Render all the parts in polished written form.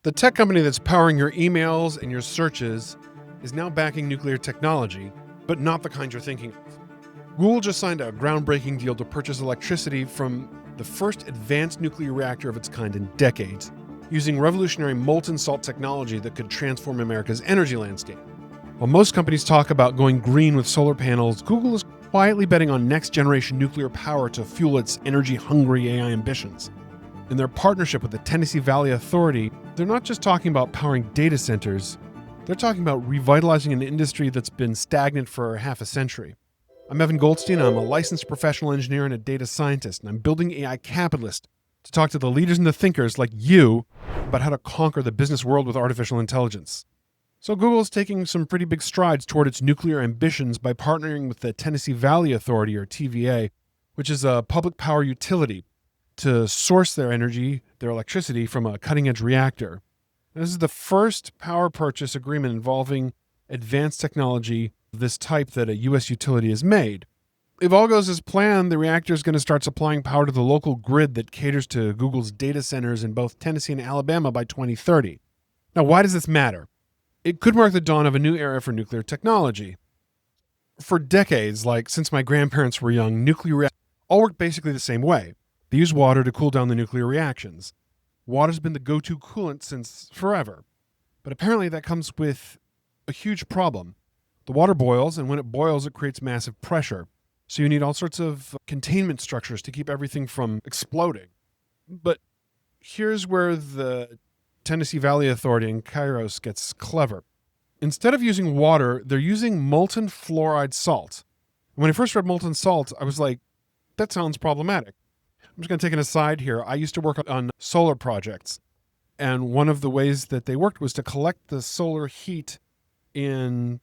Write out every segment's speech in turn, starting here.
The tech company that's powering your emails and your searches is now backing nuclear technology, but not the kind you're thinking of. Google just signed a groundbreaking deal to purchase electricity from the first advanced nuclear reactor of its kind in decades, using revolutionary molten salt technology that could transform America's energy landscape. While most companies talk about going green with solar panels, Google is quietly betting on next-generation nuclear power to fuel its energy-hungry AI ambitions. In their partnership with the Tennessee Valley Authority, they're not just talking about powering data centers, they're talking about revitalizing an industry that's been stagnant for half a century. I'm Evan Goldstein. I'm a licensed professional engineer and a data scientist, and I'm building AI Capitalist to talk to the leaders and the thinkers like you about how to conquer the business world with artificial intelligence. So Google is taking some pretty big strides toward its nuclear ambitions by partnering with the Tennessee Valley Authority, or TVA, which is a public power utility, to source their energy, their electricity, from a cutting-edge reactor. This is the first power purchase agreement involving advanced technology of this type that a U.S. utility has made. If all goes as planned, the reactor is going to start supplying power to the local grid that caters to Google's data centers in both Tennessee and Alabama by 2030. Now, why does this matter? It could mark the dawn of a new era for nuclear technology. For decades, like since my grandparents were young, nuclear reactors all work basically the same way. They use water to cool down the nuclear reactions. Water's been the go-to coolant since forever. But apparently that comes with a huge problem. The water boils, and when it boils, it creates massive pressure. So you need all sorts of containment structures to keep everything from exploding. But here's where the Tennessee Valley Authority in Kairos gets clever. Instead of using water, they're using molten fluoride salt. When I first read molten salt, I was like, that sounds problematic. I'm just going to take an aside here. I used to work on solar projects, and one of the ways that they worked was to collect the solar heat and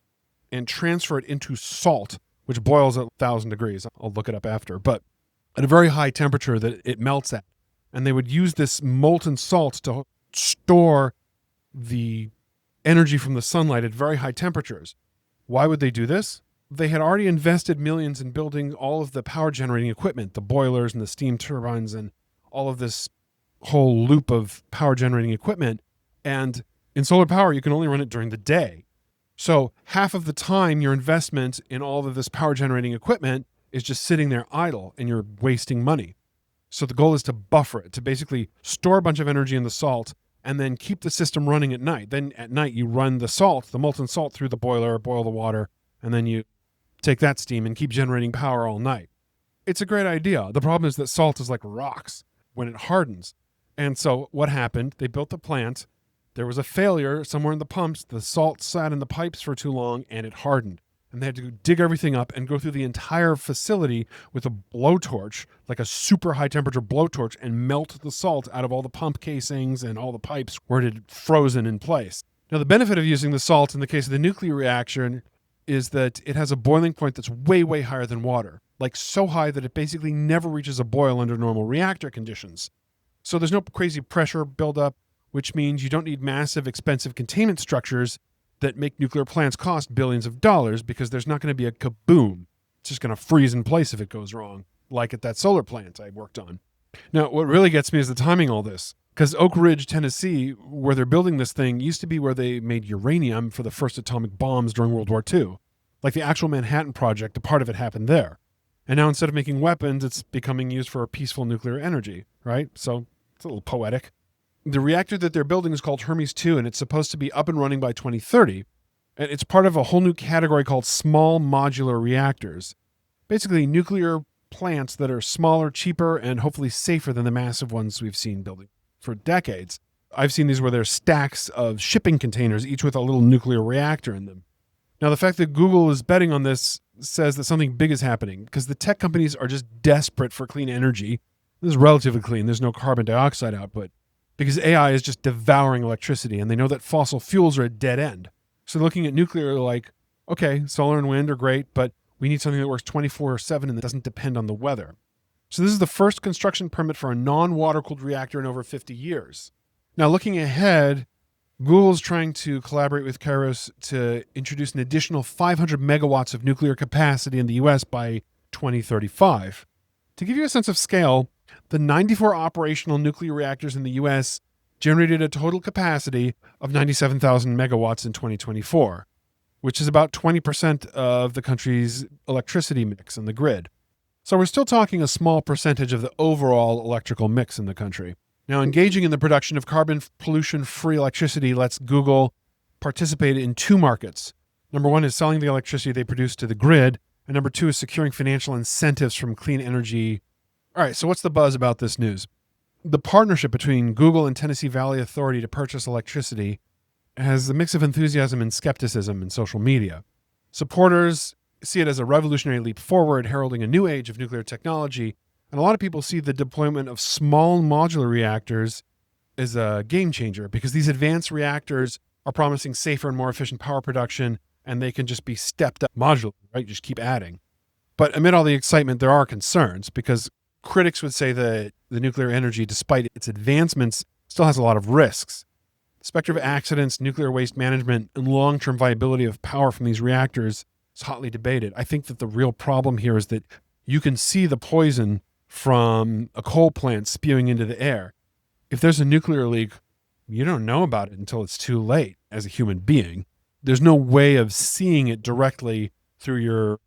transfer it into salt, which boils at 1,000 degrees. I'll look it up after, but at a very high temperature that it melts at. And they would use this molten salt to store the energy from the sunlight at very high temperatures. Why would they do this? They had already invested millions in building all of the power generating equipment, the boilers and the steam turbines and all of this whole loop of power generating equipment. And in solar power, you can only run it during the day. So half of the time, your investment in all of this power generating equipment is just sitting there idle, and you're wasting money. So the goal is to buffer it, to basically store a bunch of energy in the salt and then keep the system running at night. Then at night, you run the salt, the molten salt, through the boiler, boil the water, and then you take that steam and keep generating power all night. It's a great idea. The problem is that salt is like rocks when it hardens. And so what happened? They built the plant. There was a failure somewhere in the pumps. The salt sat in the pipes for too long and it hardened. And they had to dig everything up and go through the entire facility with a blowtorch, like a super high temperature blowtorch, and melt the salt out of all the pump casings and all the pipes where it had frozen in place. Now, the benefit of using the salt in the case of the nuclear reaction is that it has a boiling point that's way, way higher than water, like so high that it basically never reaches a boil under normal reactor conditions. So there's no crazy pressure buildup, which means you don't need massive, expensive containment structures that make nuclear plants cost billions of dollars, because there's not going to be a kaboom. It's just going to freeze in place if it goes wrong, like at that solar plant I worked on. Now, what really gets me is the timing of all this, because Oak Ridge, Tennessee, where they're building this thing, used to be where they made uranium for the first atomic bombs during World War II. Like the actual Manhattan Project, a part of it happened there. And now instead of making weapons, it's becoming used for peaceful nuclear energy, right? So it's a little poetic. The reactor that they're building is called Hermes 2, and it's supposed to be up and running by 2030. And it's part of a whole new category called small modular reactors. Basically, nuclear plants that are smaller, cheaper, and hopefully safer than the massive ones we've seen building for decades. I've seen these where there's stacks of shipping containers, each with a little nuclear reactor in them. Now, the fact that Google is betting on this says that something big is happening, because the tech companies are just desperate for clean energy. This is relatively clean. There's no carbon dioxide output, because AI is just devouring electricity, and they know that fossil fuels are a dead end. So looking at nuclear, like, okay, solar and wind are great, but we need something that works 24/7 and that doesn't depend on the weather. So this is the first construction permit for a non-water-cooled reactor in over 50 years. Now, looking ahead, Google's trying to collaborate with Kairos to introduce an additional 500 megawatts of nuclear capacity in the U.S. by 2035. To give you a sense of scale, the 94 operational nuclear reactors in the U.S. generated a total capacity of 97,000 megawatts in 2024, which is about 20% of the country's electricity mix in the grid. So we're still talking a small percentage of the overall electrical mix in the country. Now, engaging in the production of carbon pollution-free electricity lets Google participate in two markets. Number one is selling the electricity they produce to the grid, and number two is securing financial incentives from clean energy. All right, so what's the buzz about this news? The partnership between Google and Tennessee Valley Authority to purchase electricity has a mix of enthusiasm and skepticism in social media. Supporters see it as a revolutionary leap forward, heralding a new age of nuclear technology, and a lot of people see the deployment of small modular reactors as a game changer because these advanced reactors are promising safer and more efficient power production, and they can just be stepped up modularly, right? Just keep adding. But amid all the excitement, there are concerns because critics would say that the nuclear energy, despite its advancements, still has a lot of risks. The specter of accidents, nuclear waste management, and long-term viability of power from these reactors is hotly debated. I think that the real problem here is that you can see the poison from a coal plant spewing into the air. If there's a nuclear leak, you don't know about it until it's too late as a human being. There's no way of seeing it directly through your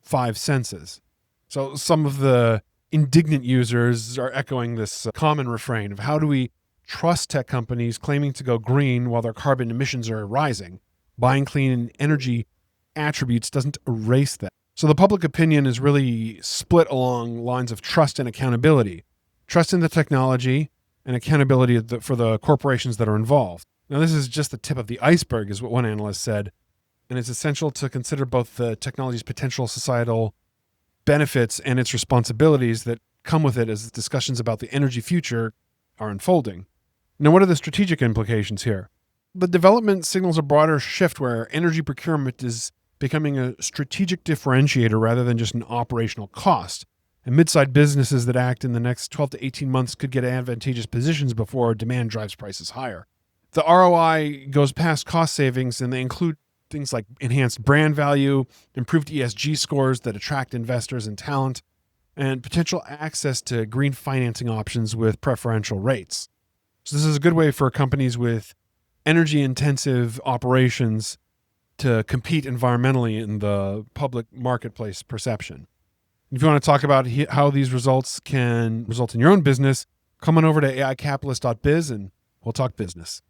five senses. So some of the indignant users are echoing this common refrain of how do we trust tech companies claiming to go green while their carbon emissions are rising? Buying clean energy attributes doesn't erase that. So the public opinion is really split along lines of trust and accountability. Trust in the technology and accountability for the corporations that are involved. Now, this is just the tip of the iceberg, is what one analyst said, and it's essential to consider both the technology's potential societal benefits and its responsibilities that come with it as discussions about the energy future are unfolding. Now, what are the strategic implications here? The development signals a broader shift where energy procurement is becoming a strategic differentiator rather than just an operational cost. And mid-sized businesses that act in the next 12 to 18 months could get advantageous positions before demand drives prices higher. The ROI goes past cost savings, and they include things like enhanced brand value, improved ESG scores that attract investors and talent, and potential access to green financing options with preferential rates. So this is a good way for companies with energy-intensive operations to compete environmentally in the public marketplace perception. If you want to talk about how these results can result in your own business, come on over to aicapitalist.biz and we'll talk business.